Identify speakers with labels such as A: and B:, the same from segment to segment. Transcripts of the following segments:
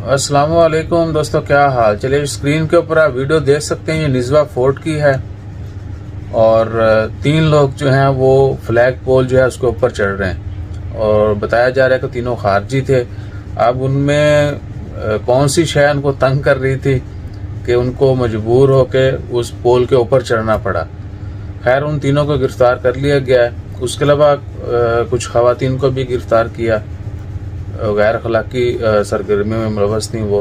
A: अस्सलाम वालेकुम दोस्तों, क्या हाल। चलिए स्क्रीन के ऊपर आप वीडियो देख सकते हैं, ये निज़वा फोर्ट की है और 3 लोग जो हैं वो फ्लैग पोल जो है उसके ऊपर चढ़ रहे हैं और बताया जा रहा है कि तीनों खारजी थे। अब उनमें कौन सी शय उनको तंग कर रही थी कि उनको मजबूर होके उस पोल के ऊपर चढ़ना पड़ा। खैर उन तीनों को गिरफ्तार कर लिया गया है। उसके अलावा कुछ खवातीन को भी गिरफ्तार किया, गैर अखलाकी सरगर्मी में मुलव्वस थी। वो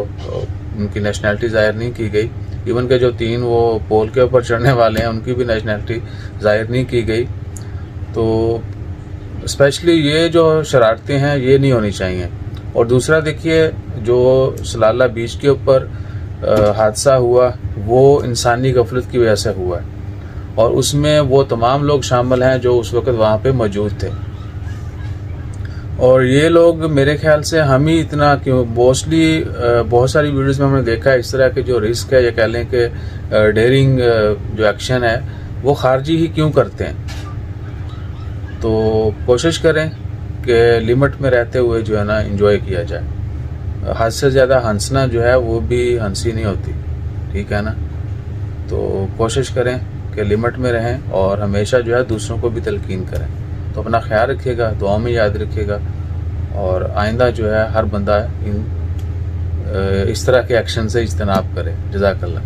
A: उनकी नेशनैलिटी ज़ाहिर नहीं की गई। इवन के जो 3 वो पोल के ऊपर चढ़ने वाले हैं उनकी भी नेशनैलिटी ज़ाहिर नहीं की गई। तो स्पेशली ये जो शरारतें हैं ये नहीं होनी चाहिए। और दूसरा देखिए, जो सलाला बीच के ऊपर हादसा हुआ वो इंसानी गफलत की वजह से हुआ है और उसमें वो तमाम लोग शामिल हैं जो उस वक्त वहाँ पे मौजूद थे। और ये लोग मेरे ख्याल से हम ही इतना क्यों, मोस्टली बहुत सारी वीडियोस में हमने देखा है इस तरह के जो रिस्क है या कह लें कि डेयरिंग जो एक्शन है वो खारजी ही क्यों करते हैं। तो कोशिश करें कि लिमिट में रहते हुए जो है ना एंजॉय किया जाए। हद से ज़्यादा हंसना जो है वो भी हंसी नहीं होती, ठीक है ना। तो कोशिश करें कि लिमिट में रहें और हमेशा जो है दूसरों को भी तलकीन करें। तो अपना ख्याल रखिएगा, दुआ में याद रखिएगा और आइंदा जो है हर बंदा इस तरह के एक्शन से इज्तनाब करे। जज़ाकल्लाह।